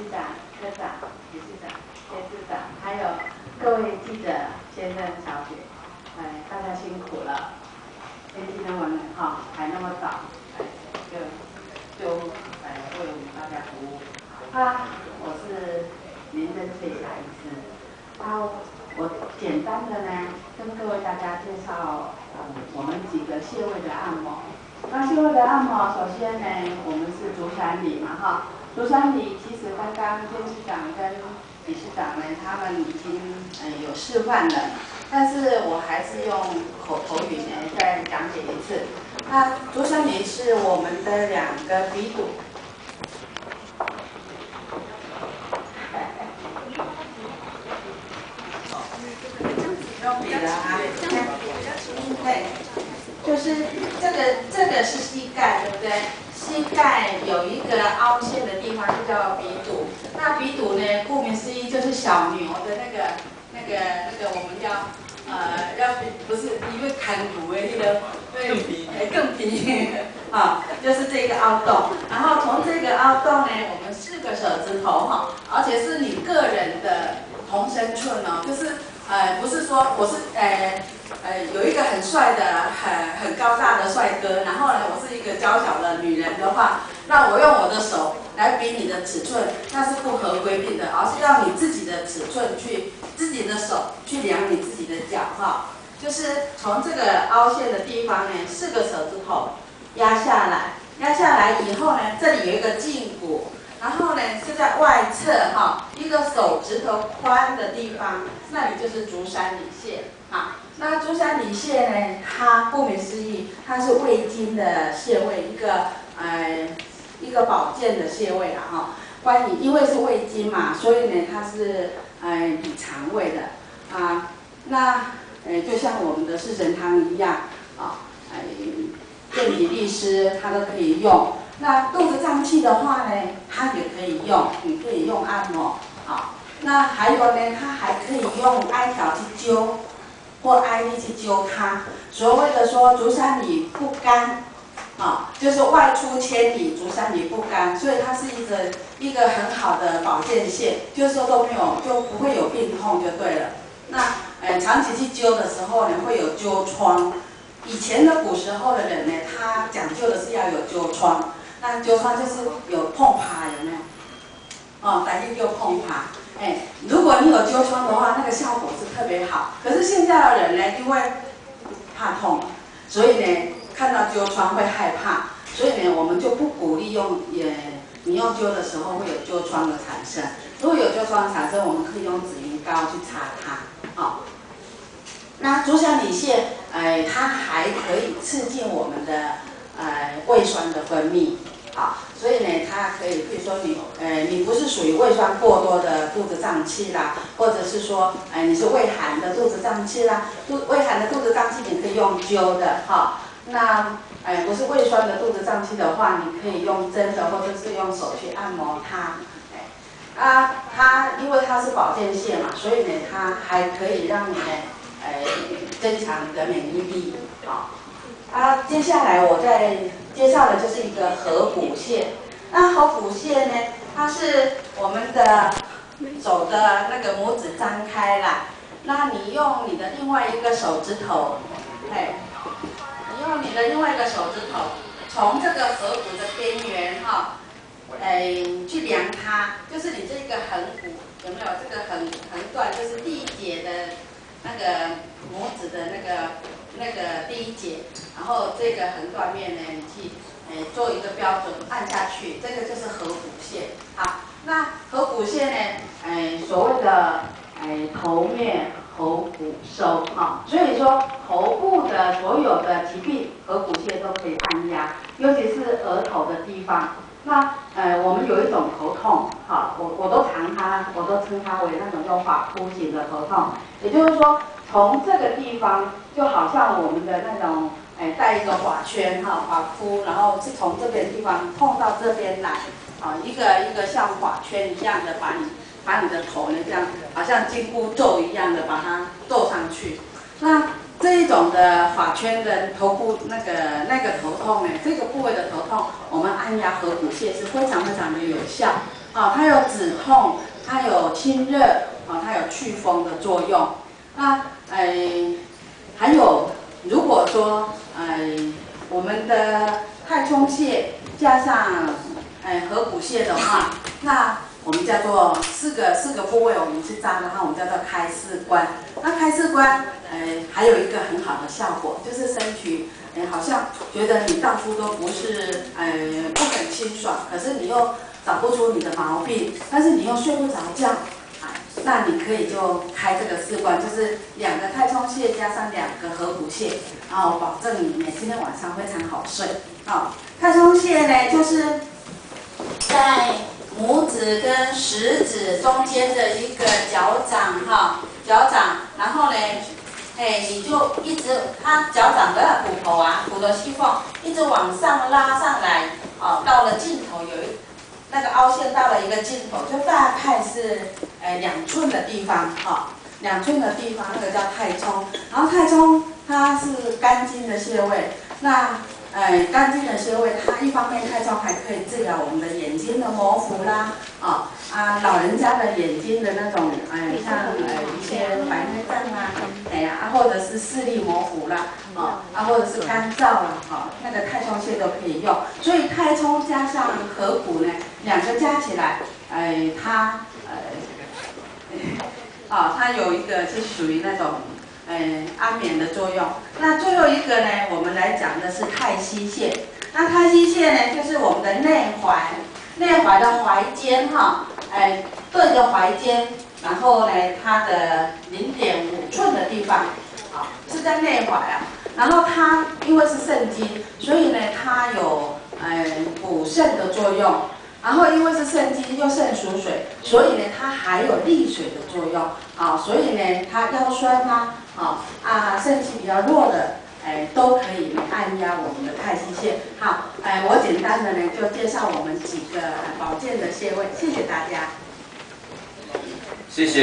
事长、科长、理事长、监事长，还有各位记者先生、小姐，大家辛苦了。天气那么冷哈，还那么早，就为我们大家服务。我是林珍翠霞医师。我简单的呢跟各位大家介绍我们几个穴位的按摩。那穴位的按摩，首先呢，我们是足三里嘛哈。足三里其实刚刚监事长跟理事长呢，他们已经有示范了，但是我还是用口头语呢再讲解一次。那足三里是我们的两个鼻骨。用笔了啊，对，就是这个是膝盖，对不对？膝盖有一个凹陷的地方，就叫鼻肚。那鼻肚呢，顾名思义就是小牛的那个我们要不是因为砍骨的那个更平啊，就是这个凹洞。然后从这个凹洞呢，我们4个手指头哈，而且是你个人的同身寸哦，就是不是说我是有一个很帅的很高大的帅哥，然后呢我是一个娇小的女人的话，那我用我的手来比你的尺寸，那是不合规定的，而是要你自己的尺寸去自己的手去量你自己的脚哈，就是从这个凹陷的地方呢，4个手指头压下来，压下来以后呢，这里有一个胫骨。然后呢，是在外侧哈，一个手指头宽的地方，那里就是足三里穴啊。那足三里穴呢，它顾名思义，它是胃经的穴位，一个保健的穴位啦哈。因为是胃经嘛，所以呢，它是理肠胃的啊。那就像我们的四神汤一样啊，健脾利湿它都可以用。那肚子胀气的话呢，它也可以用，你可以用按摩啊。那还有呢，它还可以用艾条去灸，或艾粒去灸它。所谓的说足三里不干啊，就是外出千里，足三里不干，所以它是一个很好的保健穴，就是说就不会有病痛就对了。那长期去灸的时候呢，会有灸疮。以前的古时候的人呢，他讲究的是要有灸疮。那灸疮就是有碰爬，有没有？哦，台语叫碰爬。如果你有灸疮的话，那个效果是特别好。可是现在的人呢，因为怕痛，所以呢，看到灸疮会害怕，所以呢，我们就不鼓励用你用灸的时候会有灸疮的产生。如果有灸疮的产生，我们可以用止晕膏去擦它。哦，那足三里穴，它还可以刺激我们的胃酸的分泌。好，所以呢，它可以，比如说你不是属于胃酸过多的肚子胀气啦，或者是说，你是胃寒的肚子胀气啦，胃寒的肚子胀气你可以用灸的哈。那不是胃酸的肚子胀气的话，你可以用针的或者是用手去按摩它。它因为它是保健穴嘛，所以呢，它还可以让你呢，增强你的免疫力。好，接下来我再介绍的就是一个合谷穴。那合谷穴呢，它是我们的手的那个拇指张开啦，那你用你的另外一个手指头，你用你的另外一个手指头，从这个合谷的边缘哈，去量它，就是你这个横骨有没有这个横段，就是第一节的那个拇指的那个第一节，然后这个横断面呢，你去做一个标准按下去，这个就是合谷穴。好，那合谷穴呢，所谓的头面合谷收哈，所以说头部的所有的疾病，合谷穴都可以按压，尤其是额头的地方。那我们有一种头痛，好，我都称它为那种叫法夫型的头痛，也就是说，从这个地方就好像我们的那种带一个法圈哈，法夫，然后是从这边地方痛到这边来，一个像法圈一样的把你的头呢这样，好像紧箍咒一样的把它咒上去。那这一种的法圈的头部那个头痛呢，这个部位的头痛，我们按压合谷穴是非常非常的有效啊，它有止痛，它有清热，啊，它有祛风的作用。那还有如果说我们的太冲穴加上合谷穴的话，那我们叫做四个部位，我们去扎的话，我们叫做开四关。那开四关，还有一个很好的效果，就是身体，好像觉得你到处都不是，不很清爽，可是你又找不出你的毛病，但是你又睡不着觉，那你可以就开这个四关，就是2个太冲穴加上2个合谷穴，然后保证你今天晚上非常好睡。啊，太冲穴呢，就是在拇指跟食指中间的一个脚掌哈，脚掌，然后呢，你就一直它脚掌的骨头细缝一直往上拉上来，到了尽头那个凹陷到了一个尽头，就大概是2寸的地方，2寸的地方那个叫太冲，然后太冲它是肝经的穴位，那肝经的穴位，它一方面太冲还可以治疗我们的眼睛的模糊啦，老人家的眼睛的那种，像一些白内障啊，或者是视力模糊啦，或者是干燥啦，那个太冲穴都可以用。所以太冲加上合谷呢，2个加起来，它有一个是属于那种。安眠的作用。那最后一个呢，我们来讲的是太溪穴。那太溪穴呢，就是我们的内踝的踝尖对着踝尖，然后呢，它的0.5寸的地方，是在内踝啊。然后它因为是肾经，所以呢，它有补肾的作用。然后因为是肾经又肾属水，所以呢它还有利水的作用所以呢它腰酸肾气比较弱的都可以按压我们的太溪穴。好，我简单的呢就介绍我们几个保健的穴位，谢谢大家。谢谢。